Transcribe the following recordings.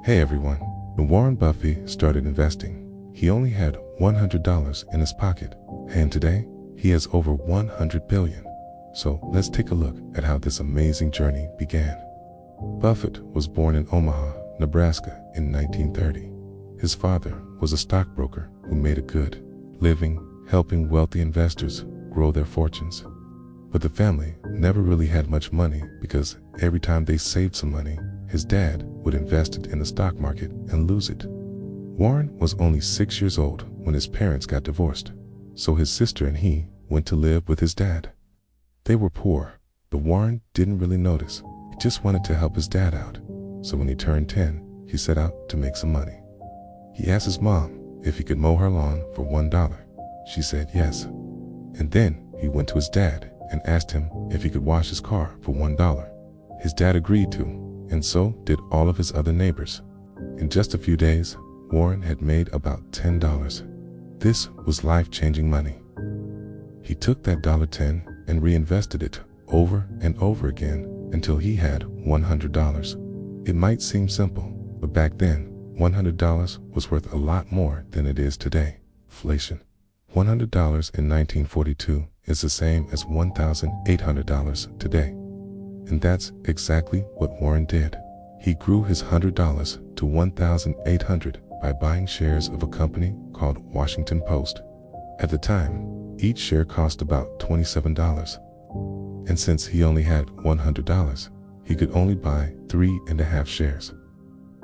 Hey everyone, when Warren Buffett started investing, he only had $100 in his pocket, and today he has over 100 billion. So let's take a look at how this amazing journey began. Buffett was born in Omaha, Nebraska in 1930. His father was a stockbroker who made a good living helping wealthy investors grow their fortunes. But the family never really had much money because every time they saved some money, his dad would invest it in the stock market and lose it. Warren was only 6 years old when his parents got divorced, so his sister and he went to live with his dad. They were poor, but Warren didn't really notice. He just wanted to help his dad out. So when he turned 10, he set out to make some money. He asked his mom if he could mow her lawn for $1. She said yes. And then he went to his dad and asked him if he could wash his car for $1. His dad agreed to, and so did all of his other neighbors. In just a few days, Warren had made about $10. This was life-changing money. He took that $10 and reinvested it over and over again until he had $100. It might seem simple, but back then, $100 was worth a lot more than it is today. Inflation. $100 in 1942 is the same as $1,800 today. And that's exactly what Warren did. He grew his $100 to $1,800 by buying shares of a company called Washington Post. At the time, each share cost about $27. And since he only had $100, he could only buy 3.5 shares.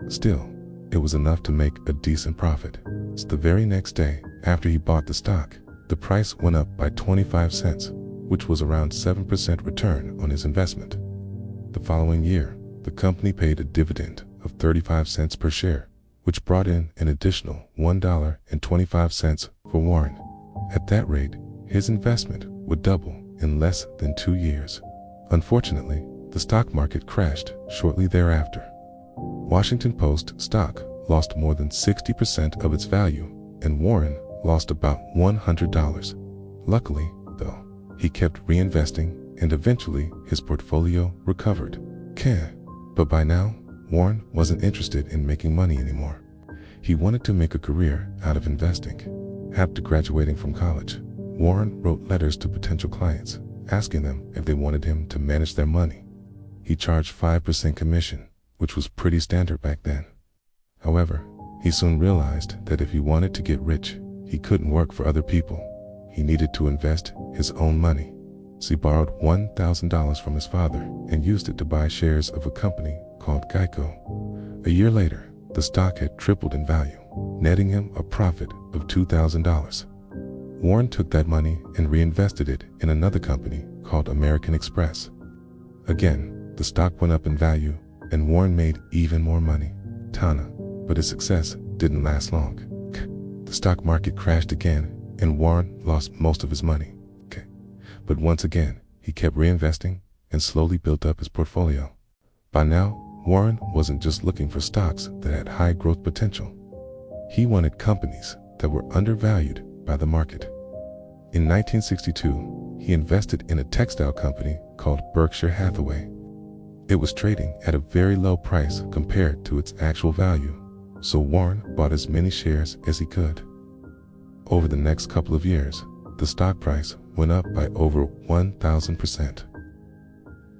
Still, it was enough to make a decent profit. So the very next day, after he bought the stock, the price went up by 25 cents, which was around 7% return on his investment. The following year, the company paid a dividend of 35 cents per share, which brought in an additional $1.25 for Warren. At that rate, his investment would double in less than 2 years. Unfortunately, the stock market crashed shortly thereafter. Washington Post stock lost more than 60% of its value, and Warren lost about $100. Luckily, though, he kept reinvesting and eventually his portfolio recovered. But by now, Warren wasn't interested in making money anymore. He wanted to make a career out of investing. After graduating from college, Warren wrote letters to potential clients, asking them if they wanted him to manage their money. He charged 5% commission, which was pretty standard back then. However, he soon realized that if he wanted to get rich, he couldn't work for other people. He needed to invest his own money. So he borrowed $1,000 from his father and used it to buy shares of a company called Geico. A year later, the stock had tripled in value, netting him a profit of $2,000. Warren took that money and reinvested it in another company called American Express. Again, the stock went up in value and Warren made even more money. But his success didn't last long. The stock market crashed again and Warren lost most of his money. But once again, he kept reinvesting and slowly built up his portfolio. By now, Warren wasn't just looking for stocks that had high growth potential. He wanted companies that were undervalued by the market. In 1962, he invested in a textile company called Berkshire Hathaway. It was trading at a very low price compared to its actual value, so Warren bought as many shares as he could. Over the next couple of years, the stock price went up by over 1,000%.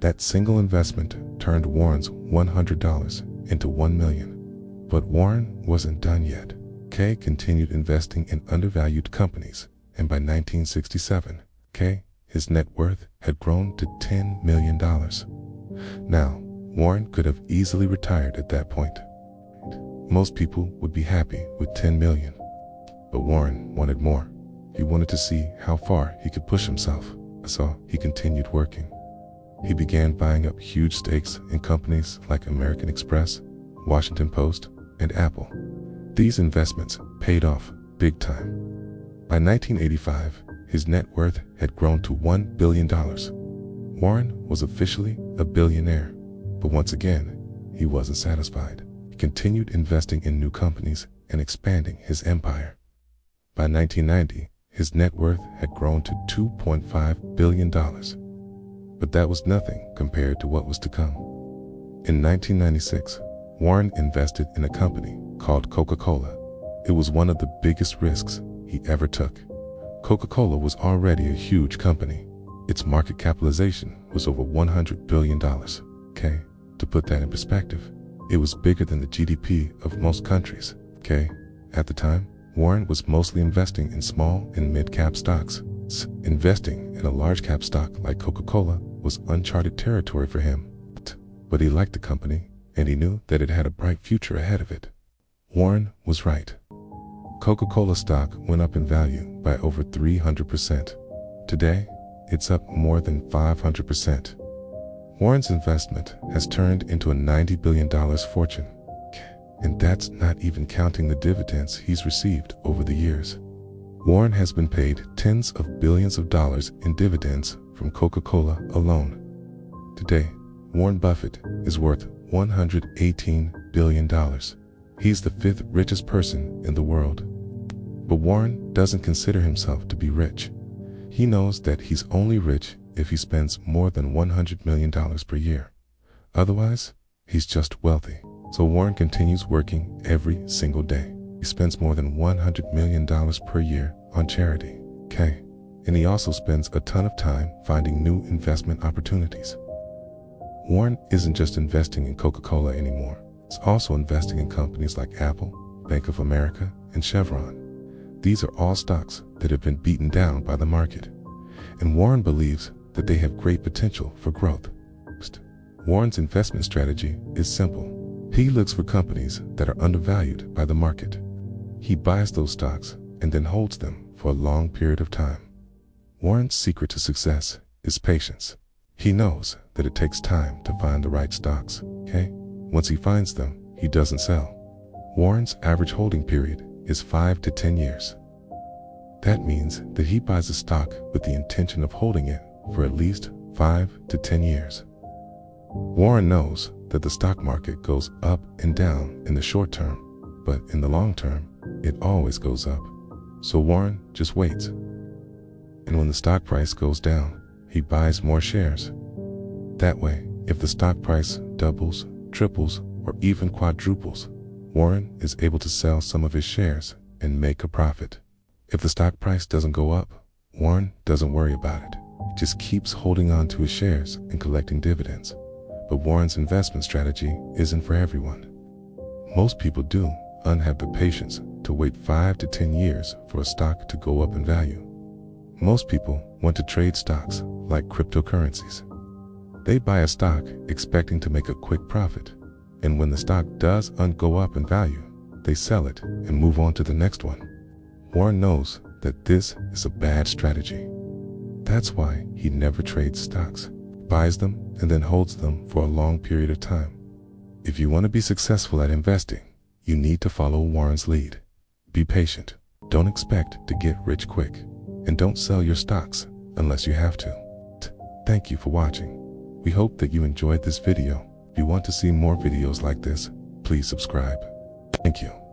That single investment turned Warren's $100 into $1 million. But Warren wasn't done yet. Kay continued investing in undervalued companies, and by 1967, his net worth had grown to $10 million. Now, Warren could have easily retired at that point. Most people would be happy with $10 million, but Warren wanted more. He wanted to see how far he could push himself, so he continued working. He began buying up huge stakes in companies like American Express, Washington Post, and Apple. These investments paid off big time. By 1985, his net worth had grown to $1 billion. Warren was officially a billionaire, but once again, he wasn't satisfied. He continued investing in new companies and expanding his empire. By 1990, his net worth had grown to $2.5 billion. But that was nothing compared to what was to come. In 1996, Warren invested in a company called Coca-Cola. It was one of the biggest risks he ever took. Coca-Cola was already a huge company. Its market capitalization was over $100 billion. Okay, to put that in perspective, it was bigger than the GDP of most countries. Okay, at the time, Warren was mostly investing in small and mid-cap stocks. Investing in a large-cap stock like Coca-Cola was uncharted territory for him. But he liked the company, and he knew that it had a bright future ahead of it. Warren was right. Coca-Cola stock went up in value by over 300%. Today, it's up more than 500%. Warren's investment has turned into a $90 billion fortune. And that's not even counting the dividends he's received over the years. Warren has been paid tens of billions of dollars in dividends from Coca-Cola alone. Today, Warren Buffett is worth $118 billion. He's the 5th richest person in the world. But Warren doesn't consider himself to be rich. He knows that he's only rich if he spends more than $100 million per year. Otherwise, he's just wealthy. So Warren continues working every single day. He spends more than $100 million per year on charity. Okay. And he also spends a ton of time finding new investment opportunities. Warren isn't just investing in Coca-Cola anymore. He's also investing in companies like Apple, Bank of America, and Chevron. These are all stocks that have been beaten down by the market. And Warren believes that they have great potential for growth. Warren's investment strategy is simple. He looks for companies that are undervalued by the market. He buys those stocks and then holds them for a long period of time. Warren's secret to success is patience. He knows that it takes time to find the right stocks, okay? Once he finds them, he doesn't sell. Warren's average holding period is 5 to 10 years. That means that he buys a stock with the intention of holding it for at least 5 to 10 years. Warren knows that the stock market goes up and down in the short term, but in the long term, it always goes up. So Warren just waits. And when the stock price goes down, he buys more shares. That way, if the stock price doubles, triples, or even quadruples, Warren is able to sell some of his shares and make a profit. If the stock price doesn't go up, Warren doesn't worry about it. He just keeps holding on to his shares and collecting dividends. But Warren's investment strategy isn't for everyone. Most people do not have the patience to wait 5 to 10 years for a stock to go up in value. Most people want to trade stocks like cryptocurrencies. They buy a stock expecting to make a quick profit, and when the stock doesn't go up in value, they sell it and move on to the next one. Warren knows that this is a bad strategy. That's why he never trades stocks, buys them, and then holds them for a long period of time. If you want to be successful at investing, you need to follow Warren's lead. Be patient. Don't expect to get rich quick. And don't sell your stocks unless you have to. Thank you for watching. We hope that you enjoyed this video. If you want to see more videos like this, please subscribe. Thank you.